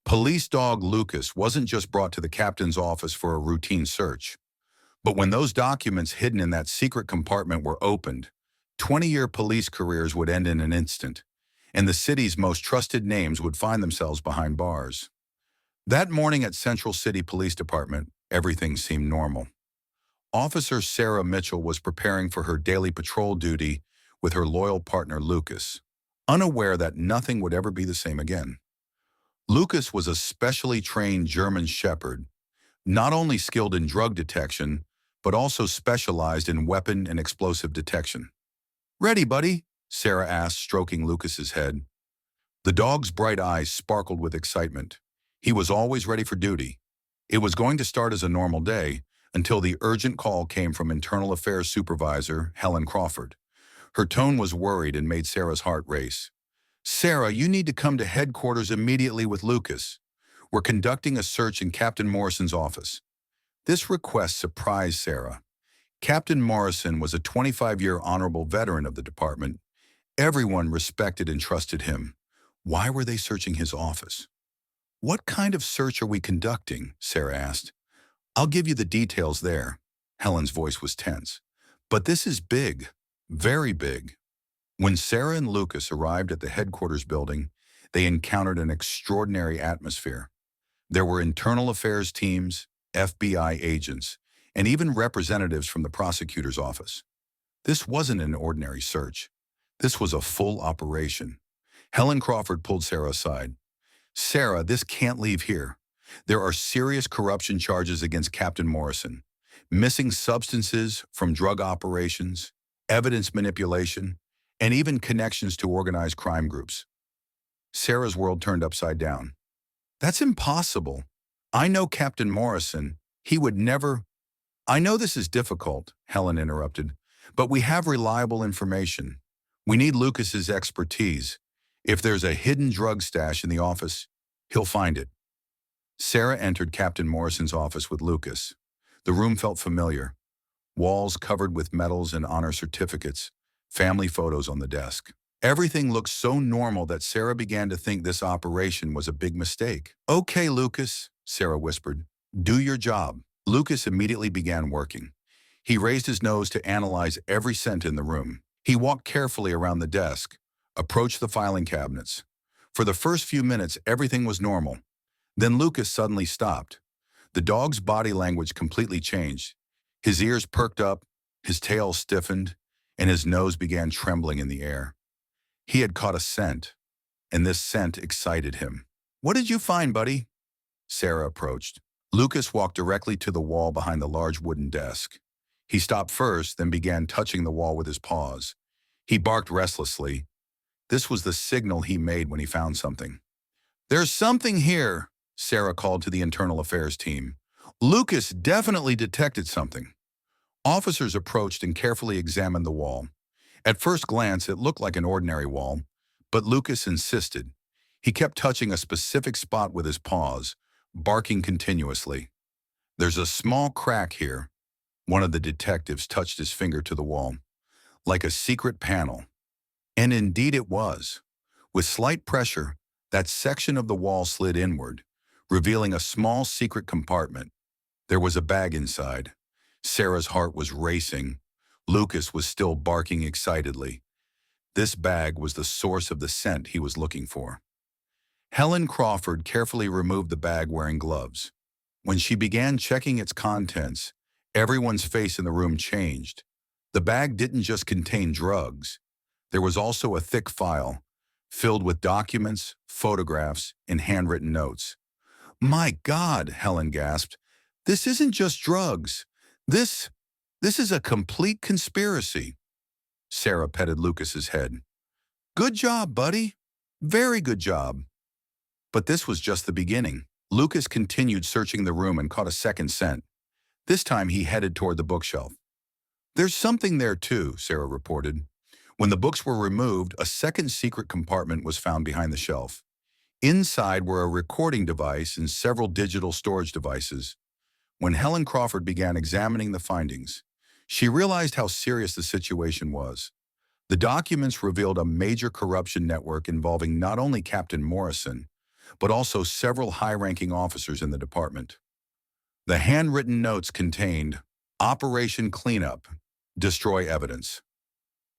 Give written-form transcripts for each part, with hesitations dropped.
Police dog Lucas wasn't just brought to the captain's office for a routine search, but when those documents hidden in that secret compartment were opened, 20-year police careers would end in an instant, and the city's most trusted names would find themselves behind bars. That morning at Central City Police Department, everything seemed normal. Officer Sarah Mitchell was preparing for her daily patrol duty with her loyal partner Lucas, unaware that nothing would ever be the same again. Lucas was a specially trained German shepherd, not only skilled in drug detection, but also specialized in weapon and explosive detection. "Ready, buddy?" Sarah asked, stroking Lucas's head. The dog's bright eyes sparkled with excitement. He was always ready for duty. It was going to start as a normal day until the urgent call came from Internal Affairs Supervisor Helen Crawford. Her tone was worried and made Sarah's heart race. "Sarah, you need to come to headquarters immediately with Lucas. We're conducting a search in Captain Morrison's office." This request surprised Sarah. Captain Morrison was a 25-year honorable veteran of the department. Everyone respected and trusted him. Why were they searching his office? "What kind of search are we conducting?" Sarah asked. "I'll give you the details there." Helen's voice was tense. "But this is big, very big." When Sarah and Lucas arrived at the headquarters building, they encountered an extraordinary atmosphere. There were internal affairs teams, FBI agents, and even representatives from the prosecutor's office. This wasn't an ordinary search. This was a full operation. Helen Crawford pulled Sarah aside. "Sarah, this can't leave here. There are serious corruption charges against Captain Morrison. Missing substances from drug operations, evidence manipulation, and even connections to organized crime groups." Sarah's world turned upside down. "That's impossible. I know Captain Morrison. He would never—" "I know this is difficult," Helen interrupted, "but we have reliable information. We need Lucas's expertise. If there's a hidden drug stash in the office, he'll find it." Sarah entered Captain Morrison's office with Lucas. The room felt familiar. Walls covered with medals and honor certificates, family photos on the desk. Everything looked so normal that Sarah began to think this operation was a big mistake. "Okay, Lucas," Sarah whispered. "Do your job." Lucas immediately began working. He raised his nose to analyze every scent in the room. He walked carefully around the desk, approached the filing cabinets. For the first few minutes, everything was normal. Then Lucas suddenly stopped. The dog's body language completely changed. His ears perked up, his tail stiffened, and his nose began trembling in the air. He had caught a scent, and this scent excited him. "What did you find, buddy?" Sarah approached. Lucas walked directly to the wall behind the large wooden desk. He stopped first, then began touching the wall with his paws. He barked restlessly. This was the signal he made when he found something. "There's something here," Sarah called to the Internal Affairs team. "Lucas definitely detected something." Officers approached and carefully examined the wall. At first glance, it looked like an ordinary wall, but Lucas insisted. He kept touching a specific spot with his paws, barking continuously. "There's a small crack here." One of the detectives touched his finger to the wall, like a secret panel. And indeed it was. With slight pressure, that section of the wall slid inward, revealing a small secret compartment. There was a bag inside. Sarah's heart was racing. Lucas was still barking excitedly. This bag was the source of the scent he was looking for. Helen Crawford carefully removed the bag wearing gloves. When she began checking its contents, everyone's face in the room changed. The bag didn't just contain drugs. There was also a thick file, filled with documents, photographs, and handwritten notes. "My God," Helen gasped. "This isn't just drugs. This is a complete conspiracy." Sarah petted Lucas's head. "Good job, buddy. Very good job." But this was just the beginning. Lucas continued searching the room and caught a second scent. This time he headed toward the bookshelf. "There's something there too," Sarah reported. When the books were removed, a second secret compartment was found behind the shelf. Inside were a recording device and several digital storage devices. When Helen Crawford began examining the findings, she realized how serious the situation was. The documents revealed a major corruption network involving not only Captain Morrison, but also several high-ranking officers in the department. The handwritten notes contained Operation Cleanup, Destroy Evidence.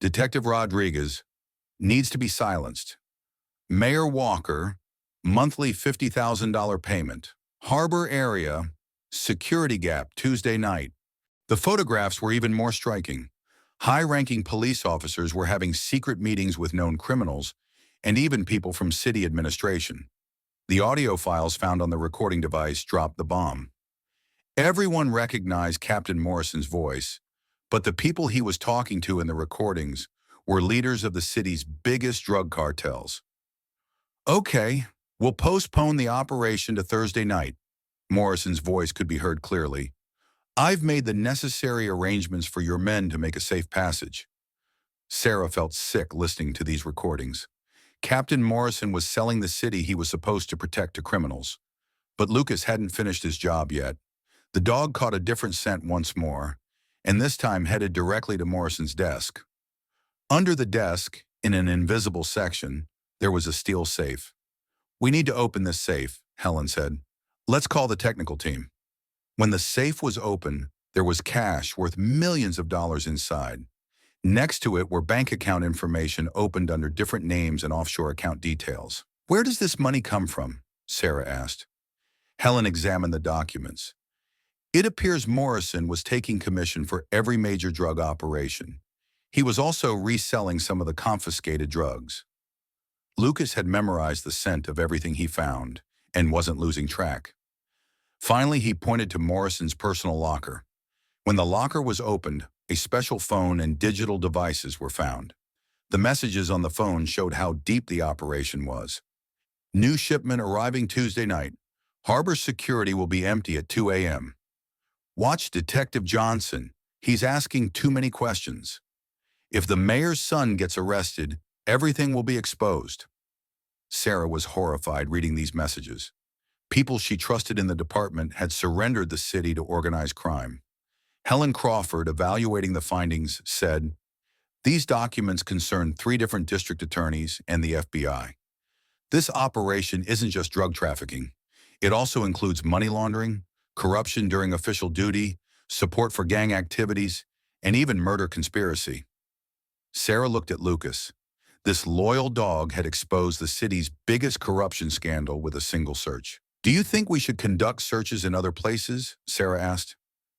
Detective Rodriguez needs to be silenced. Mayor Walker, monthly $50,000 payment. Harbor area, security gap Tuesday night. The photographs were even more striking. High-ranking police officers were having secret meetings with known criminals and even people from city administration. The audio files found on the recording device dropped the bomb. Everyone recognized Captain Morrison's voice, but the people he was talking to in the recordings were leaders of the city's biggest drug cartels. "Okay, we'll postpone the operation to Thursday night." Morrison's voice could be heard clearly. "I've made the necessary arrangements for your men to make a safe passage." Sarah felt sick listening to these recordings. Captain Morrison was selling the city he was supposed to protect to criminals. But Lucas hadn't finished his job yet. The dog caught a different scent once more, and this time headed directly to Morrison's desk. Under the desk, in an invisible section, there was a steel safe. "We need to open this safe," Helen said. "Let's call the technical team." When the safe was open, there was cash worth millions of dollars inside. Next to it were bank account information opened under different names and offshore account details. "Where does this money come from?" Sarah asked. Helen examined the documents. It appears Morrison was taking commission for every major drug operation. He was also reselling some of the confiscated drugs. Lucas had memorized the scent of everything he found and wasn't losing track. Finally, he pointed to Morrison's personal locker. When the locker was opened, a special phone and digital devices were found. The messages on the phone showed how deep the operation was. "New shipment arriving Tuesday night. Harbor security will be empty at 2 a.m. Watch Detective Johnson. He's asking too many questions. If the mayor's son gets arrested, everything will be exposed." Sarah was horrified reading these messages. People she trusted in the department had surrendered the city to organized crime. Helen Crawford, evaluating the findings, said, "These documents concern 3 different district attorneys and the FBI. This operation isn't just drug trafficking. It also includes money laundering, corruption during official duty, support for gang activities, and even murder conspiracy." Sarah looked at Lucas. This loyal dog had exposed the city's biggest corruption scandal with a single search. "Do you think we should conduct searches in other places?" Sarah asked.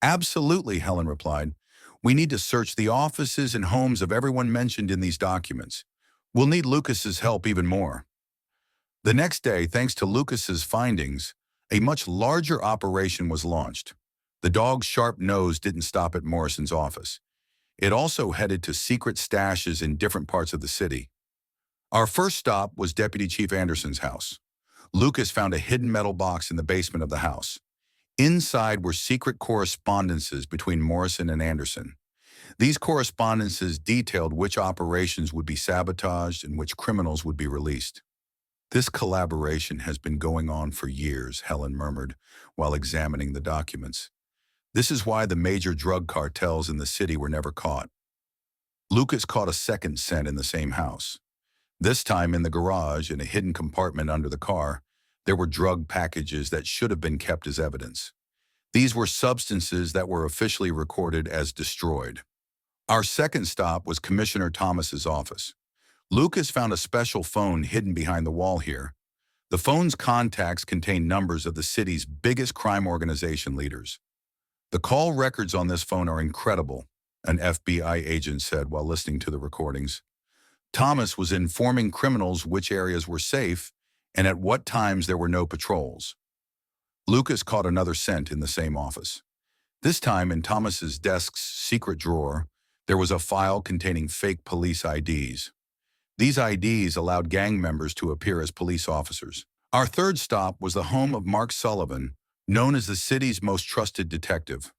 "Absolutely," Helen replied. "We need to search the offices and homes of everyone mentioned in these documents. We'll need Lucas's help even more." The next day, thanks to Lucas's findings, a much larger operation was launched. The dog's sharp nose didn't stop at Morrison's office. It also headed to secret stashes in different parts of the city. Our first stop was Deputy Chief Anderson's house. Lucas found a hidden metal box in the basement of the house. Inside were secret correspondences between Morrison and Anderson. These correspondences detailed which operations would be sabotaged and which criminals would be released. "This collaboration has been going on for years," Helen murmured while examining the documents. "This is why the major drug cartels in the city were never caught." Lucas caught a second scent in the same house. This time in the garage, in a hidden compartment under the car, there were drug packages that should have been kept as evidence. These were substances that were officially recorded as destroyed. Our second stop was Commissioner Thomas's office. Lucas found a special phone hidden behind the wall here. The phone's contacts contained numbers of the city's biggest crime organization leaders. "The call records on this phone are incredible," an FBI agent said while listening to the recordings. "Thomas was informing criminals which areas were safe and at what times there were no patrols." Lucas caught another scent in the same office. This time in Thomas's desk's secret drawer, there was a file containing fake police IDs. These IDs allowed gang members to appear as police officers. Our third stop was the home of Mark Sullivan, known as the city's most trusted detective.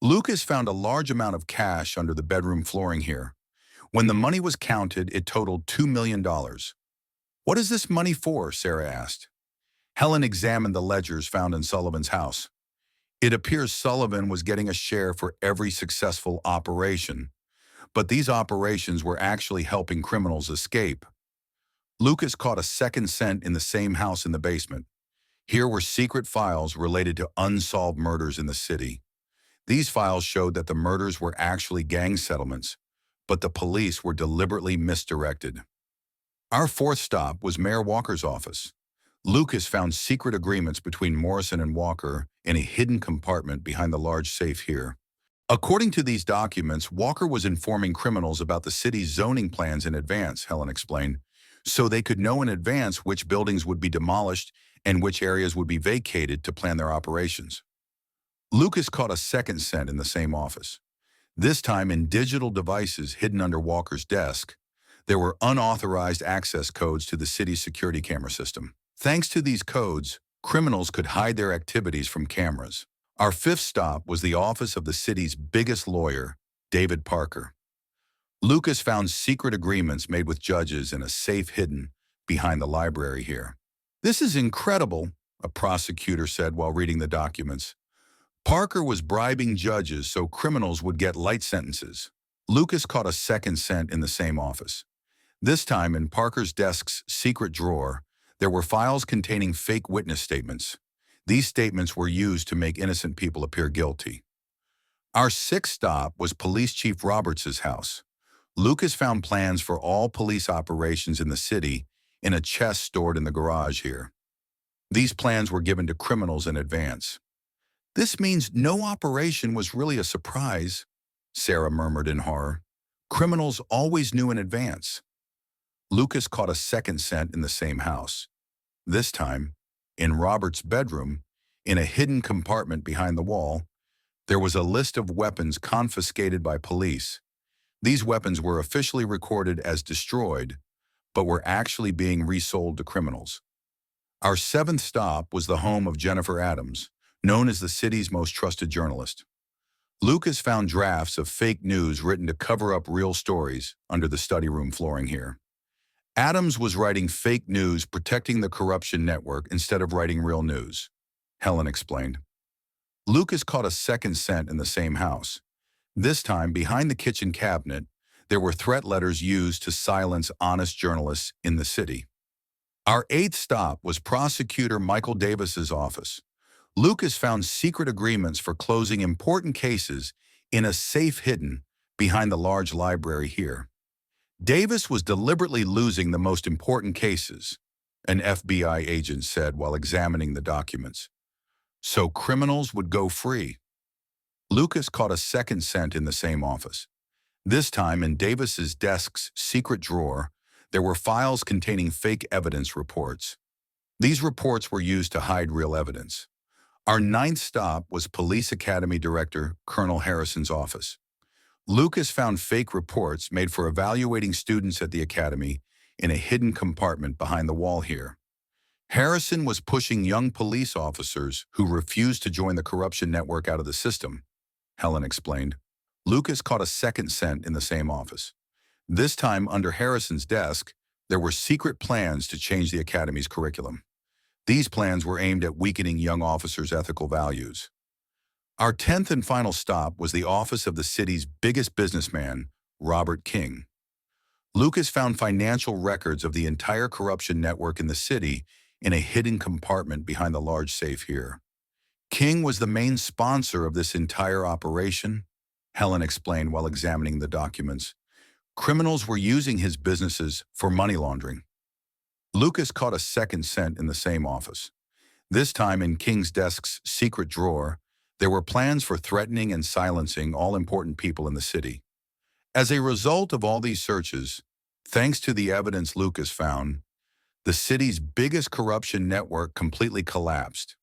Lucas found a large amount of cash under the bedroom flooring here. When the money was counted, it totaled $2 million. "What is this money for?" Sarah asked. Helen examined the ledgers found in Sullivan's house. It appears Sullivan was getting a share for every successful operation, but these operations were actually helping criminals escape. Lucas caught a second scent in the same house in the basement. Here were secret files related to unsolved murders in the city. These files showed that the murders were actually gang settlements, but the police were deliberately misdirected. Our fourth stop was Mayor Walker's office. Lucas found secret agreements between Morrison and Walker in a hidden compartment behind the large safe here. According to these documents, Walker was informing criminals about the city's zoning plans in advance, Helen explained, so they could know in advance which buildings would be demolished and which areas would be vacated to plan their operations. Lucas caught a second scent in the same office. This time in digital devices hidden under Walker's desk, there were unauthorized access codes to the city's security camera system. Thanks to these codes, criminals could hide their activities from cameras. Our fifth stop was the office of the city's biggest lawyer, David Parker. Lucas found secret agreements made with judges in a safe hidden behind the library here. "This is incredible," a prosecutor said while reading the documents. Parker was bribing judges so criminals would get light sentences. Lucas caught a second scent in the same office. This time in Parker's desk's secret drawer, there were files containing fake witness statements. These statements were used to make innocent people appear guilty. Our sixth stop was Police Chief Roberts' house. Lucas found plans for all police operations in the city in a chest stored in the garage here. These plans were given to criminals in advance. "This means no operation was really a surprise," Sarah murmured in horror. "Criminals always knew in advance." Lucas caught a second scent in the same house. This time, in Robert's bedroom, in a hidden compartment behind the wall, there was a list of weapons confiscated by police. These weapons were officially recorded as destroyed, but were actually being resold to criminals. Our seventh stop was the home of Jennifer Adams, known as the city's most trusted journalist. Lucas found drafts of fake news written to cover up real stories under the study room flooring here. Adams was writing fake news protecting the corruption network instead of writing real news, Helen explained. Lucas caught a second scent in the same house. This time, behind the kitchen cabinet, there were threat letters used to silence honest journalists in the city. Our eighth stop was Prosecutor Michael Davis's office. Lucas found secret agreements for closing important cases in a safe hidden behind the large library here. Davis was deliberately losing the most important cases, an FBI agent said while examining the documents, so criminals would go free. Lucas caught a second scent in the same office. This time in Davis's desk's secret drawer, there were files containing fake evidence reports. These reports were used to hide real evidence. Our ninth stop was Police Academy Director Colonel Harrison's office. Lucas found fake reports made for evaluating students at the academy in a hidden compartment behind the wall here. Harrison was pushing young police officers who refused to join the corruption network out of the system, Helen explained. Lucas caught a second scent in the same office. This time, under Harrison's desk, there were secret plans to change the academy's curriculum. These plans were aimed at weakening young officers' ethical values. Our 10th and final stop was the office of the city's biggest businessman, Robert King. Lucas found financial records of the entire corruption network in the city in a hidden compartment behind the large safe here. King was the main sponsor of this entire operation, Helen explained while examining the documents. Criminals were using his businesses for money laundering. Lucas caught a second scent in the same office. This time in King's desk's secret drawer, there were plans for threatening and silencing all important people in the city. As a result of all these searches, thanks to the evidence Lucas found, the city's biggest corruption network completely collapsed.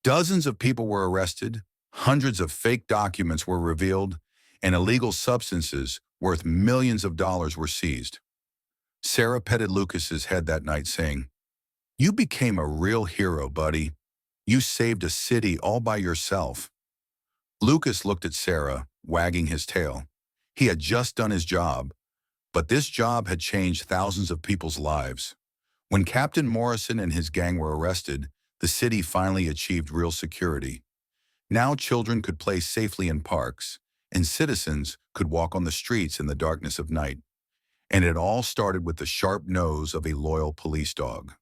Dozens of people were arrested, hundreds of fake documents were revealed, and illegal substances worth millions of dollars were seized. Sarah petted Lucas's head that night, saying, "You became a real hero, buddy. You saved a city all by yourself." Lucas looked at Sarah, wagging his tail. He had just done his job, but this job had changed thousands of people's lives. When Captain Morrison and his gang were arrested, the city finally achieved real security. Now children could play safely in parks, and citizens could walk on the streets in the darkness of night. And it all started with the sharp nose of a loyal police dog.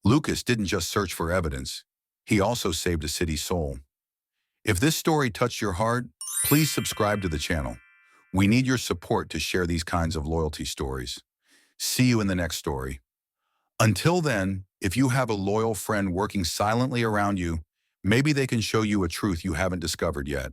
Lucas didn't just search for evidence, he also saved a city's soul. If this story touched your heart, please subscribe to the channel. We need your support to share these kinds of loyalty stories. See you in the next story. Until then, if you have a loyal friend working silently around you, maybe they can show you a truth you haven't discovered yet.